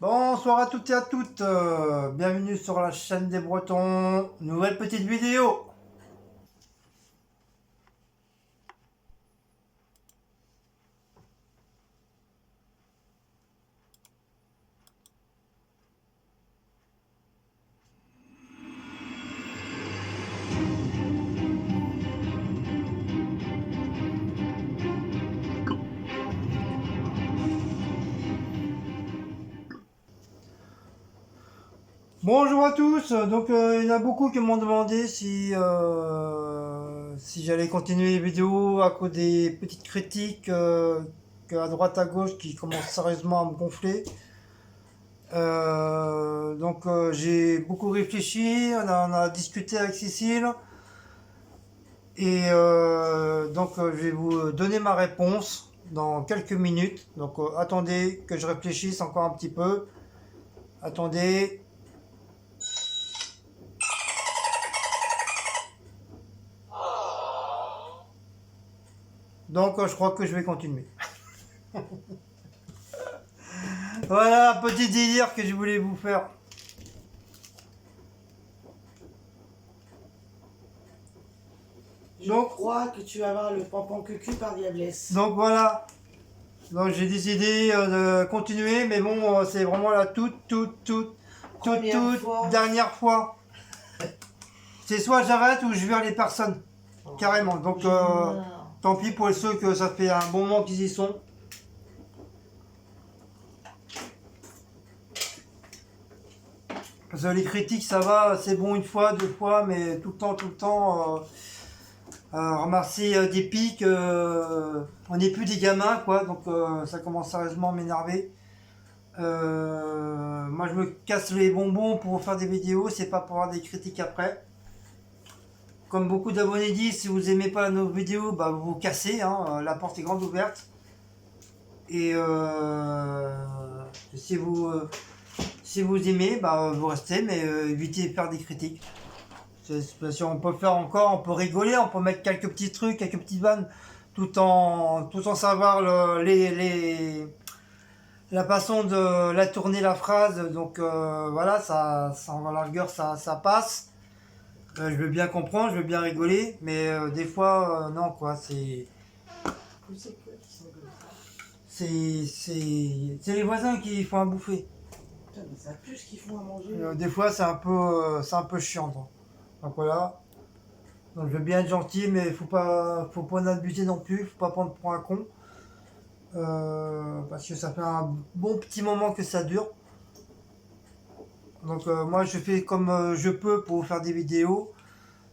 Bonsoir à toutes et à toutes, bienvenue sur la chaîne des Bretons, nouvelle petite vidéo. Bonjour à tous, donc il y en a beaucoup qui m'ont demandé si j'allais continuer les vidéos à cause des petites critiques à droite à gauche qui commencent sérieusement à me gonfler. J'ai beaucoup réfléchi, on a discuté avec Cécile et je vais vous donner ma réponse dans quelques minutes. Donc attendez que je réfléchisse encore un petit peu. Attendez. Donc je crois que je vais continuer. Voilà un petit délire que je voulais vous faire. Je crois que tu vas avoir le pompon cucu par Diablesse. Donc voilà. Donc j'ai décidé de continuer, mais bon, c'est vraiment la toute dernière fois. C'est soit j'arrête ou je vire les personnes. Carrément. Donc tant pis pour ceux que ça fait un bon moment qu'ils y sont. Parce que les critiques, ça va, c'est bon une fois, deux fois, mais tout le temps, ramasser des pics, on n'est plus des gamins, quoi, donc ça commence sérieusement à m'énerver. Moi, je me casse les bonbons pour faire des vidéos, c'est pas pour avoir des critiques après. Comme beaucoup d'abonnés disent, si vous aimez pas nos vidéos, bah, vous vous cassez, hein, la porte est grande ouverte. Et si vous aimez, bah, vous restez, mais évitez de faire des critiques. Si on peut faire encore, on peut rigoler, on peut mettre quelques petits trucs, quelques petites vannes, tout en savoir la façon de la tourner la phrase. Donc voilà, ça en la largueur, ça passe. Je veux bien comprendre, je veux bien rigoler, mais des fois, non quoi, c'est les voisins qui font à bouffer. Putain, mais ça pue ce qu'ils font à manger. Des fois, c'est un peu chiant. Donc voilà. Donc je veux bien être gentil, mais faut pas en abuser non plus, faut pas prendre pour un con. Parce que ça fait un bon petit moment que ça dure. Donc moi je fais comme je peux pour vous faire des vidéos.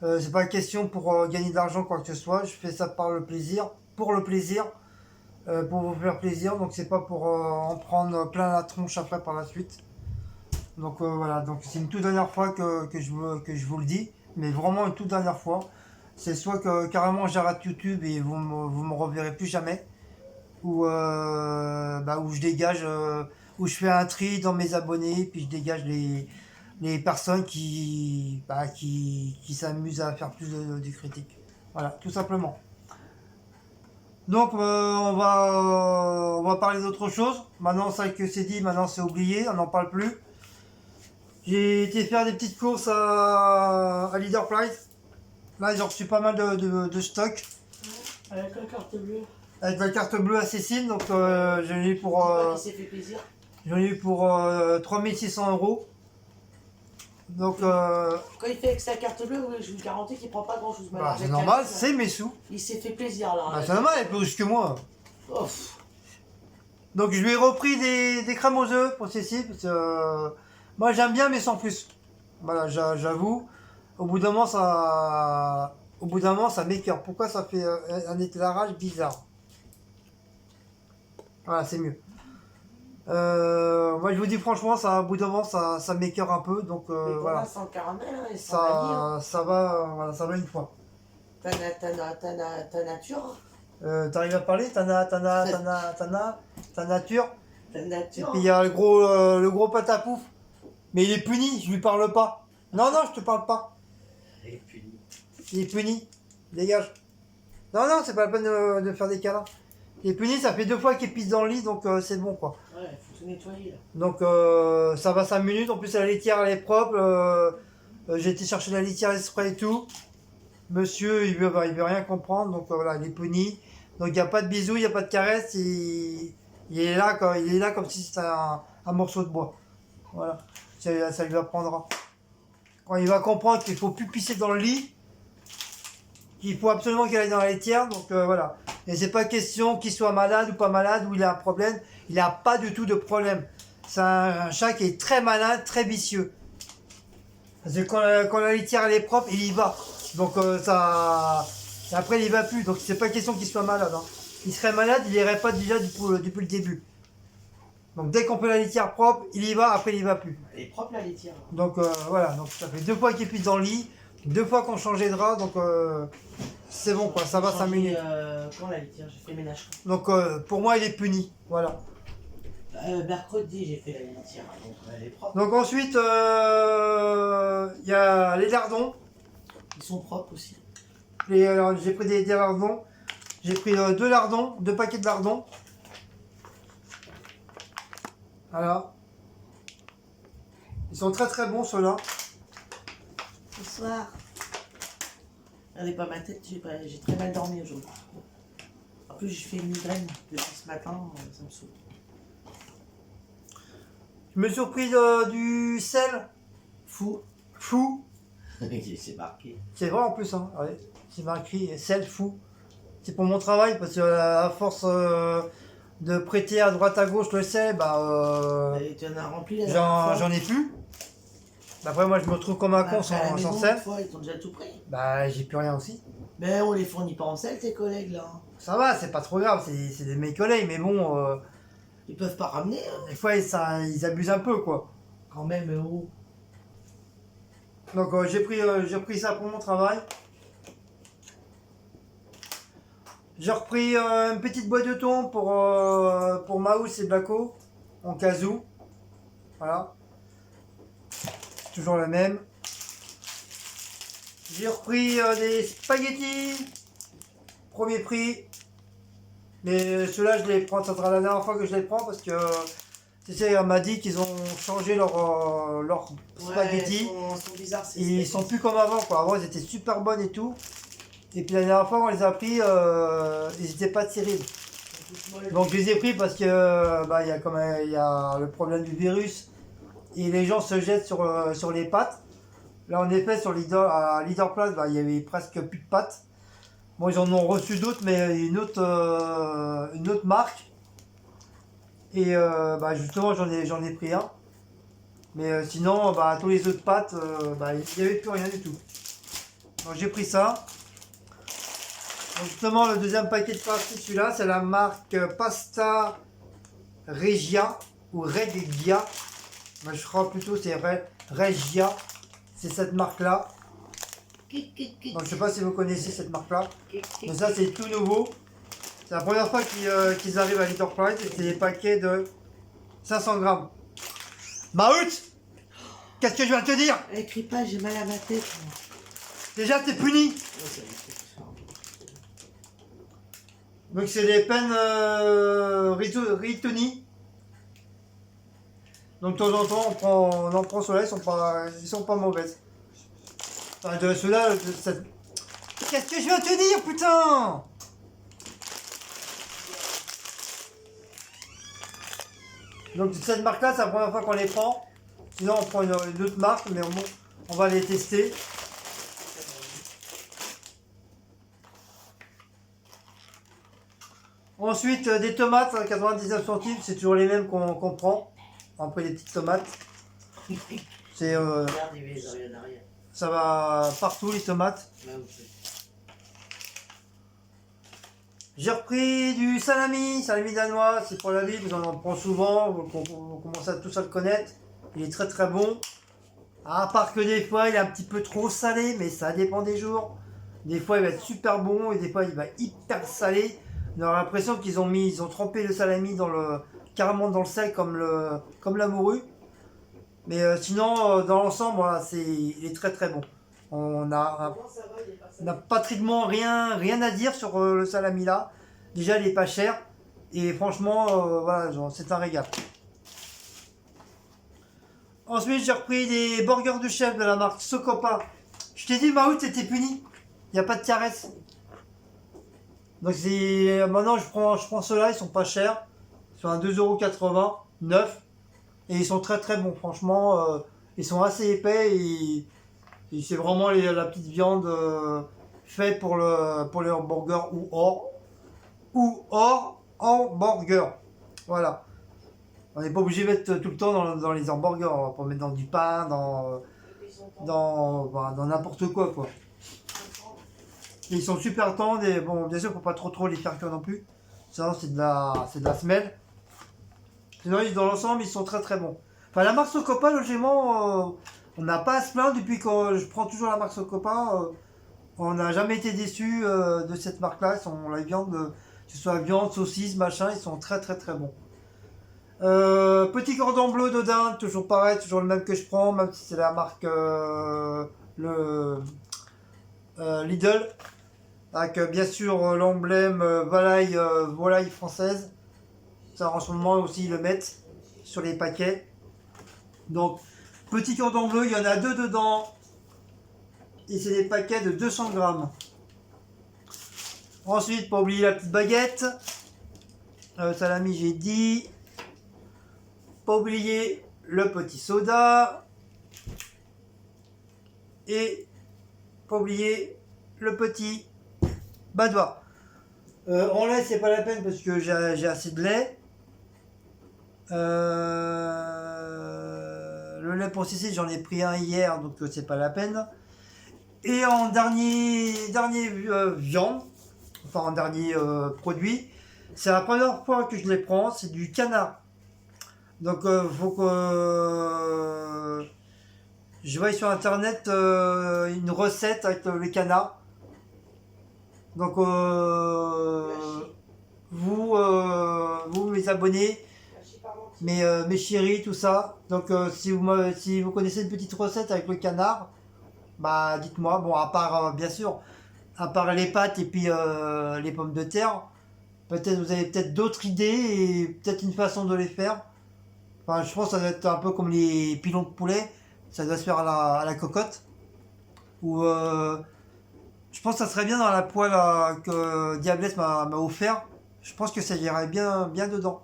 C'est pas question pour gagner de l'argent quoi que ce soit. Je fais ça par le plaisir, pour le plaisir, pour vous faire plaisir. Donc c'est pas pour en prendre plein la tronche après par la suite. Donc voilà, donc c'est une toute dernière fois que je vous le dis, mais vraiment une toute dernière fois. C'est soit que carrément j'arrête YouTube et vous me reverrez plus jamais, ou où je dégage, où je fais un tri dans mes abonnés, puis je dégage les personnes qui s'amusent à faire plus de critiques. Voilà, tout simplement. Donc on va parler d'autre chose. Maintenant ça que c'est dit, maintenant c'est oublié, on n'en parle plus. J'ai été faire des petites courses à Leader Price. Là, j'ai reçu pas mal de stock. Avec la carte bleue. Avec la carte bleue à Cécile, donc j'en ai eu pour, Qui s'est fait plaisir. 3600 euros. Donc, Quand il fait avec sa carte bleue, je vous garantis qu'il prend pas grand chose. bah, c'est normal, c'est mes sous. Il s'est fait plaisir là. Bah, c'est normal, elle est plus riche que moi. Oh. Donc, je lui ai repris des crèmes aux œufs pour Cécile, parce que moi j'aime bien, mais sans plus. Voilà, j'avoue. Au bout d'un moment, ça m'écoeure. Pourquoi ça fait un éclairage bizarre? Voilà, c'est mieux. Moi, je vous dis franchement, ça, au bout d'un moment, ça m'écoeure un peu. Donc, Mais pour voilà. là, sans caramel, hein, et sans vanille, hein. Ça va une fois. Ta nature. T'arrives à parler? Ta nature. Ta Et nature. puis, il y a le gros patapouf. Mais il est puni, je lui parle pas. Non, je te parle pas. Et puis. Il est puni. Dégage. Non, c'est pas la peine de faire des câlins. Les punits, ça fait 2 fois qu'ils pissent dans le lit, donc c'est bon quoi. Ouais, faut tout nettoyer là. Donc ça va 5 minutes, en plus la litière elle est propre. J'ai été chercher la litière exprès et tout. Monsieur, il veut rien comprendre, donc voilà, il est puni. Donc il n'y a pas de bisous, il n'y a pas de caresses, il est là, il est là comme si c'était un morceau de bois. Voilà, ça lui apprendra. Quand il va comprendre qu'il faut plus pisser dans le lit, qu'il faut absolument qu'il aille dans la litière, donc voilà. Et c'est pas question qu'il soit malade ou pas malade, ou il a un problème, il n'a pas du tout de problème. C'est un chat qui est très malin, très vicieux. Parce que quand la litière elle est propre, il y va. Donc ça. Et après il y va plus. Donc c'est pas question qu'il soit malade. Hein. Il serait malade, il irait pas déjà depuis le début. Donc dès qu'on fait la litière propre, il y va, après il y va plus. Elle est propre la litière. Donc voilà, donc ça fait 2 fois qu'il pisse dans le lit, 2 fois qu'on changeait de drap, donc c'est bon quoi, ça va 5 minutes. Quand la litière, j'ai fait le ménage. Donc pour moi il est puni, voilà. Mercredi j'ai fait la litière, donc elle est propre. Donc ensuite il y a les lardons. Ils sont propres aussi. Alors, j'ai pris des lardons. J'ai pris 2 lardons, 2 paquets de lardons. Voilà. Ils sont très très bons ceux-là. Bonsoir. Regardez pas ma tête, j'ai très mal dormi aujourd'hui. En plus j'ai fait une migraine depuis ce matin, ça me saoule. Je me suis pris du sel. Fou. Fou. C'est marqué. C'est vrai en plus, hein. Ouais. C'est marqué sel fou. C'est pour mon travail parce que à force de prêter à droite à gauche le sel, bah Tu en as rempli la dernière fois. j'en ai plus. Après moi je me retrouve comme un con sans sel. Ils t'ont déjà tout pris. Bah j'ai plus rien aussi. Mais on les fournit pas en sel tes collègues là. Ça va, c'est pas trop grave, c'est des mes collègues, mais bon, Ils peuvent pas ramener hein. des fois ils abusent un peu quoi. Quand même oh. Donc j'ai pris ça pour mon travail. J'ai repris une petite boîte de thon pour Maus et Blacko, en casou. Voilà. Toujours la même. J'ai repris des spaghettis. Premier prix. Mais ceux-là, je les prends. Ça sera la dernière fois que je les prends parce que tu sais, on m'a dit qu'ils ont changé leur spaghettis. Ils sont bizarres, Ils sont plus comme avant, quoi. Avant, ils étaient super bonnes et tout. Et puis la dernière fois, on les a pris, ils n'étaient pas terribles. Donc je les ai pris parce que il y a le problème du virus et les gens se jettent sur les pâtes. Là, en effet, à Leader Place, il y avait presque plus de pâtes. Bon, ils en ont reçu d'autres, mais une autre marque. Et justement, j'en ai pris un. Mais sinon, tous les autres pâtes, il n'y avait plus rien du tout. Donc j'ai pris ça. Donc justement, le deuxième paquet de pâtes, c'est celui-là. C'est la marque Pasta Regia ou Regia. Je crois plutôt c'est Regia. C'est cette marque-là. Donc je sais pas si vous connaissez cette marque-là. Mais ça, c'est tout nouveau. C'est la première fois qu'ils arrivent à Leader Price. Et c'est des paquets de 500 grammes. Maout, qu'est-ce que je viens de te dire? Crie pas, j'ai mal à ma tête. Déjà, t'es puni. Donc c'est des peines Ritoni. Donc de temps en temps on en prend ceux-là, ils sont pas mauvaises. Enfin de ceux-là, qu'est-ce que je viens de te dire putain? Donc cette marque-là, c'est la première fois qu'on les prend. Sinon on prend une autre marque, mais on va les tester. Ensuite, des tomates à 99 centimes, c'est toujours les mêmes qu'on prend. On prend des petites tomates. C'est ça va partout les tomates. J'ai repris du salami danois, c'est pour la vie, vous en prend souvent, vous commencez à tous à le connaître. Il est très très bon. À part que des fois il est un petit peu trop salé, mais ça dépend des jours. Des fois il va être super bon et des fois il va hyper salé. On a l'impression qu'ils ont trempé le salami carrément dans le sel comme la morue. Mais sinon, dans l'ensemble, voilà, il est très très bon. On n'a pratiquement rien à dire sur le salami là. Déjà, il n'est pas cher. Et franchement, voilà, genre, c'est un régal. Ensuite, j'ai repris des burgers de chef de la marque Socopa. Je t'ai dit, Maout, c'était puni. Il n'y a pas de caresse. Donc, maintenant, je prends ceux-là, ils sont pas chers. Ils sont à 2,80 €, neuf. Et ils sont très très bons, franchement. Ils sont assez épais et c'est vraiment la petite viande faite pour les hamburgers ou hors hamburger. Voilà. On n'est pas obligé de mettre tout le temps dans les hamburgers. On va pas mettre dans du pain, dans n'importe quoi, quoi. Et ils sont super tendres et bon, bien sûr, faut pas trop les faire cuire non plus. Sinon, c'est de la semelle. Sinon, dans l'ensemble, ils sont très très bons. Enfin, la marque Socopa, logiquement, on n'a pas à se plaindre depuis que je prends toujours la marque Socopa. On n'a jamais été déçus de cette marque-là. Ils sont la viande, que ce soit viande, saucisse, machin, ils sont très très très bons. Petit cordon bleu de dinde, toujours pareil, toujours le même que je prends, même si c'est la marque Lidl. Avec bien sûr l'emblème volaille française. Ça en ce moment aussi ils le mettent sur les paquets. Donc petit cordon bleu, il y en a 2 dedans. Et c'est des paquets de 200 grammes. Ensuite, pas oublier la petite baguette. Salami, j'ai dit. Pas oublier le petit soda. Et pas oublier le petit badois. En lait, c'est pas la peine parce que j'ai assez de lait. Le lait pour Cécile, j'en ai pris un hier, donc c'est pas la peine. Et en dernier viande, enfin en dernier produit, c'est la première fois que je les prends, c'est du canard. Donc faut que je vois sur internet une recette avec le canard. Donc vous mes abonnés, mes chéris, tout ça. Donc si vous connaissez une petite recette avec le canard, bah dites-moi. Bon, à part bien sûr, à part les pâtes et puis les pommes de terre, peut-être vous avez peut-être d'autres idées et peut-être une façon de les faire. Enfin, je pense que ça doit être un peu comme les pilons de poulet, ça doit se faire à la cocotte. Ou je pense que ça serait bien dans la poêle que Diablesse m'a offert. Je pense que ça irait bien dedans.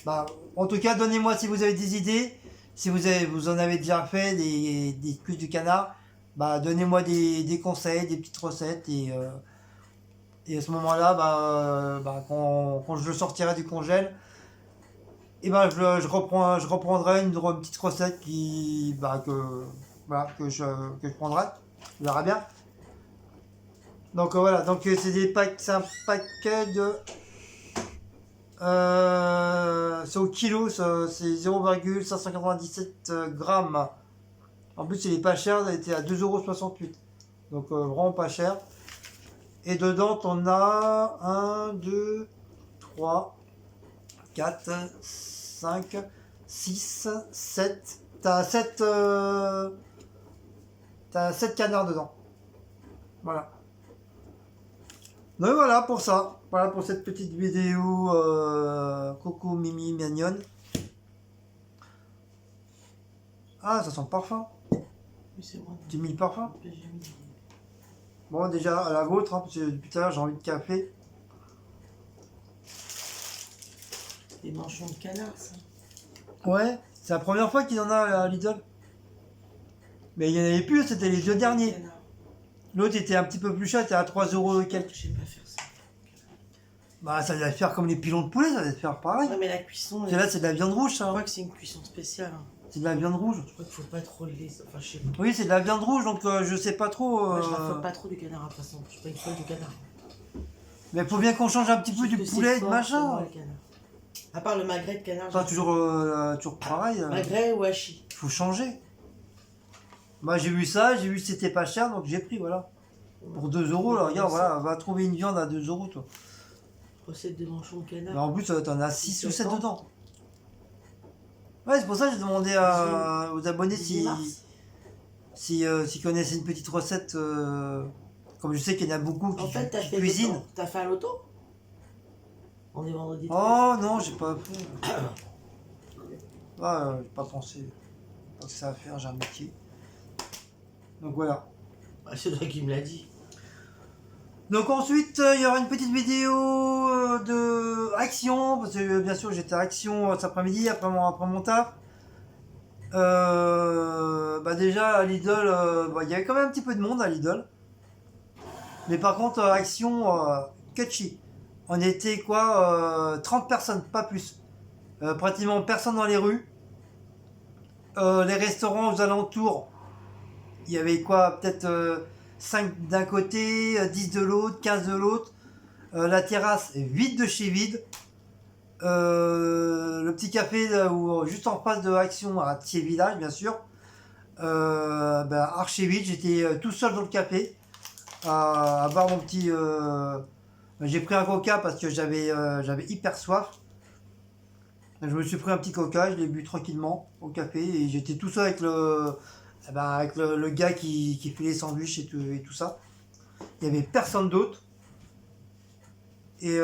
Bah, en tout cas, donnez-moi si vous avez des idées. Si vous en avez déjà fait des cuisses du canard, bah, donnez-moi des conseils, des petites recettes. Et à ce moment-là, quand je le sortirai du congèle, et ben, je reprendrai une petite recette que je prendrai. On verra bien. Donc voilà, donc c'est un paquet de. C'est au kilo, c'est 0,597 grammes. En plus, il est pas cher, il a été à 2,68 €. Donc vraiment pas cher. Et dedans, on a 1, 2, 3, 4, 5, 6, 7. T'as 7 canards dedans. Voilà. Donc voilà pour ça. Voilà pour cette petite vidéo Coco Mimi mignonne. Ah, ça sent parfum. Oui, c'est moi. Tu as mis le parfum? J'ai mis- Bon, déjà à la vôtre, hein, parce que depuis tout à l'heure j'ai envie de café. Des manchons de canard, ça. Ouais, c'est la première fois qu'il y en a à Lidl. Mais il n'y en avait plus, c'était les deux derniers. Canard. L'autre était un petit peu plus cher, était à 3 € et quelques. Je sais pas faire ça. Bah, ça doit faire comme les pilons de poulet, ça doit faire pareil. Ouais, mais la cuisson, Parce que là, c'est de la viande rouge, je ça. crois que c'est une cuisson spéciale. Hein. C'est de la viande rouge. Je crois qu'il faut pas trop le laisser. Enfin, je sais pas. Oui, c'est de la viande rouge, donc je sais pas trop. Moi, je raffole pas trop du canard, de toute façon. Je suis pas une folle du canard. Mais faut bien qu'on change un petit peu du Que c'est poulet et de fort pour machin. moi, le canard. À part le magret de canard. Pas j'ai- toujours pareil. Magret ou hachis. Faut changer. Moi, j'ai vu ça, j'ai vu que c'était pas cher, donc j'ai pris, voilà. Pour 2 €, là, regarde, voilà, va trouver une viande à 2 € toi. Recette de manchons de canard. Mais en plus, t'en as 6 ou 7 Dedans. dedans. Ouais, c'est pour ça que j'ai demandé aux abonnés 18 mars. s'ils connaissaient une petite recette. Comme je sais qu'il y en a beaucoup En fait, qui cuisinent. t'as fait un loto. On est vendredi 13. Oh non, j'ai pas fait. J'ai pas pensé. Pas que ça à faire, j'ai un métier. Donc voilà. Bah, c'est toi qui me l'as dit. Donc ensuite, il y aura une petite vidéo de action, parce que bien sûr j'étais à action cet après-midi, après mon taf. Déjà à Lidl, il y avait quand même un petit peu de monde à Lidl. Mais par contre, action, catchy. On était quoi 30 personnes, pas plus. Pratiquement personne dans les rues. Les restaurants aux alentours, il y avait quoi peut-être 5 d'un côté, 10 de l'autre, 15 de l'autre. La terrasse est vide de chez vide. Le petit café juste en face de Action à Thiers Village, bien sûr. Archi vide, j'étais tout seul dans le café à boire mon petit. J'ai pris un coca parce que j'avais hyper soif. Je me suis pris un petit coca, je l'ai bu tranquillement au café et j'étais tout seul avec le gars qui fait les sandwichs et tout ça. Il n'y avait personne d'autre. Et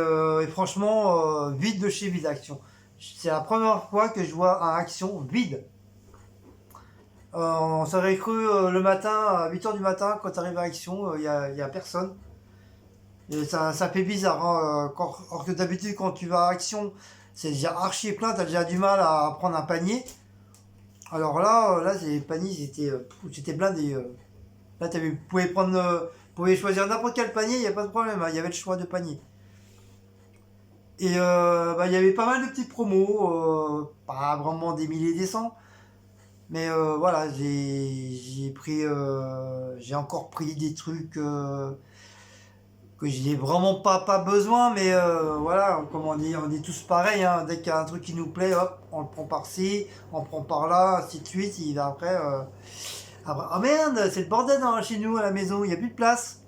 franchement, vide de chez vide Action. C'est la première fois que je vois un Action vide. On s'aurait cru le matin, à 8h du matin, quand tu arrives à Action, il y a personne. Et ça fait bizarre. Hein, or que d'habitude, quand tu vas à Action, c'est déjà archi plein, tu as déjà du mal à prendre un panier. Alors là les paniers, c'était blindé. Là, vous pouvez choisir n'importe quel panier, il n'y a pas de problème. Hein, il y avait le choix de panier. Et il y avait pas mal de petites promos, pas vraiment des milliers et des cents, mais voilà, j'ai encore pris des trucs que j'ai vraiment pas besoin, mais voilà, comme on est tous pareils, hein, dès qu'il y a un truc qui nous plaît, hop, on le prend par-ci, on le prend par-là, ainsi de suite, il va après, ah merde, c'est le bordel hein, chez nous à la maison, il n'y a plus de place.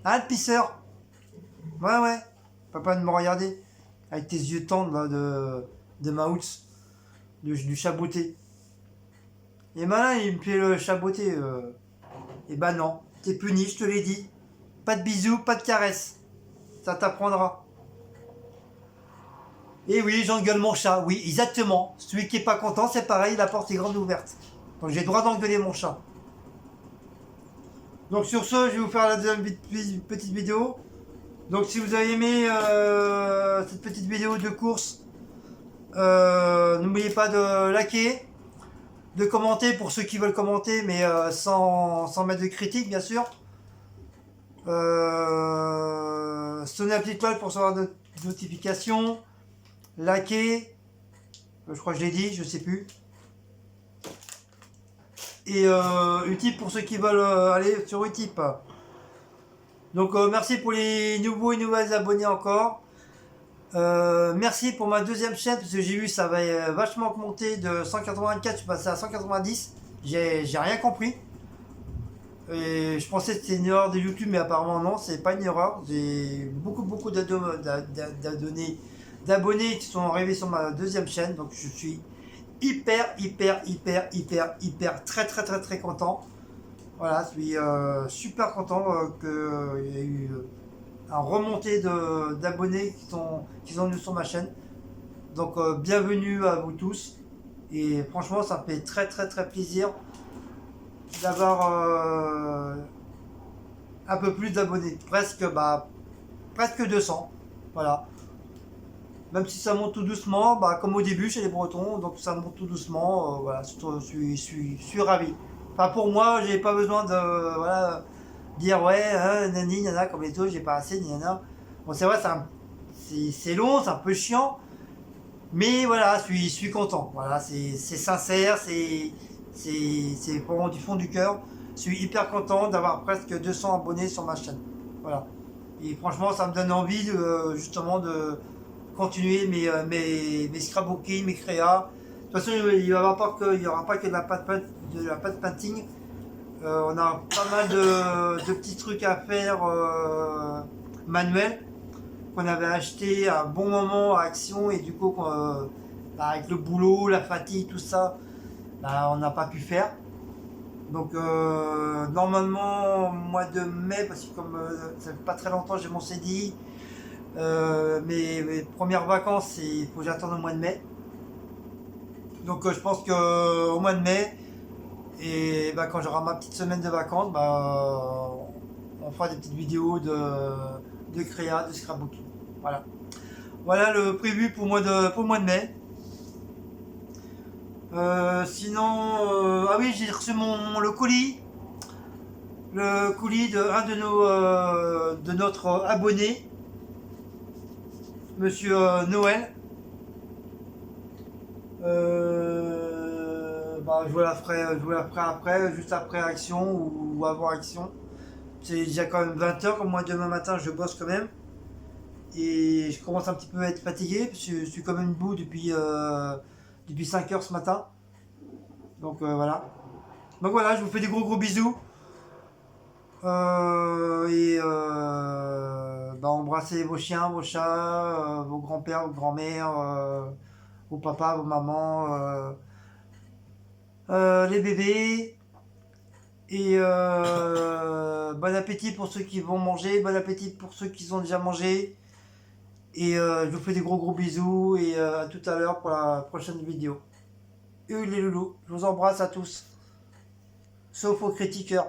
Hein, le pisseur? Ouais, papa de me regarder avec tes yeux tendres là, de Maouts, du chaboté. Et malin, il me fait le chaboté. Et bah non, t'es puni, je te l'ai dit. Pas de bisous, pas de caresses. Ça t'apprendra. Et oui, j'engueule mon chat, oui, exactement. Celui qui est pas content, c'est pareil, la porte est grande ouverte. Donc j'ai le droit d'engueuler mon chat. Donc sur ce, je vais vous faire la deuxième petite vidéo. Donc si vous avez aimé cette petite vidéo de course, n'oubliez pas de liker, de commenter pour ceux qui veulent commenter, mais sans mettre de critique bien sûr. Sonnez la petite cloche pour recevoir des notifications. Liker, je crois que je l'ai dit, je sais plus. Et Utip pour ceux qui veulent aller sur Utip. Donc merci pour les nouveaux et nouvelles abonnés encore. Merci pour ma deuxième chaîne parce que j'ai vu ça va vachement augmenter de 184, je suis passé à 190. J'ai rien compris. Et je pensais que c'était une erreur de YouTube, mais apparemment non, c'est pas une erreur. J'ai beaucoup d'abonnés qui sont arrivés sur ma deuxième chaîne, donc je suis hyper très content. Voilà, je suis super content qu'il y ait eu un remontée d'abonnés qui sont venus sur ma chaîne. Donc bienvenue à vous tous. Et franchement, ça me fait très plaisir d'avoir un peu plus d'abonnés. Presque 200. Voilà. Même si ça monte tout doucement, comme au début chez les Bretons, donc ça monte tout doucement. Voilà, je suis ravi. Enfin, pour moi, j'ai pas besoin de dire ouais, hein, nani, nana, comme les autres, j'ai pas assez, nana. Bon, c'est vrai, c'est long, c'est un peu chiant, mais voilà, je suis content. Voilà, c'est sincère, c'est vraiment du fond du cœur. Je suis hyper content d'avoir presque 200 abonnés sur ma chaîne. Voilà. Et franchement, ça me donne envie justement de continuer mes scrapbooking, mes créas. De toute façon, il n'y aura pas que de la pâte painting. On a pas mal de petits trucs à faire manuels qu'on avait acheté à un bon moment à Action et du coup avec le boulot, la fatigue, tout ça, on n'a pas pu faire. Donc normalement au mois de mai, parce que comme ça fait pas très longtemps j'ai mon CDI, Mes premières vacances, il faut que j'attende au mois de mai. Donc je pense qu'au mois de mai, et bah, quand j'aurai ma petite semaine de vacances, bah, on fera des petites vidéos de créa, de scrapbooking. Voilà. Voilà le prévu pour le mois de mai. Sinon, ah oui, j'ai reçu le colis. Le colis de un de notre abonné, Monsieur Noël. Bah, je vous la ferai après, juste après action ou avant action. C'est déjà quand même 20 heures, comme moi demain matin je bosse quand même. Et je commence un petit peu à être fatigué, parce que je suis quand même debout depuis 5 heures ce matin. Donc voilà. Donc voilà, je vous fais des gros bisous. Bah, embrassez vos chiens, vos chats, vos grands-pères, vos grands-mères, vos papas, vos mamans, les bébés. Et bon appétit pour ceux qui vont manger, bon appétit pour ceux qui ont déjà mangé. Et je vous fais des gros bisous et à tout à l'heure pour la prochaine vidéo. Et les loulous, je vous embrasse à tous, sauf aux critiqueurs.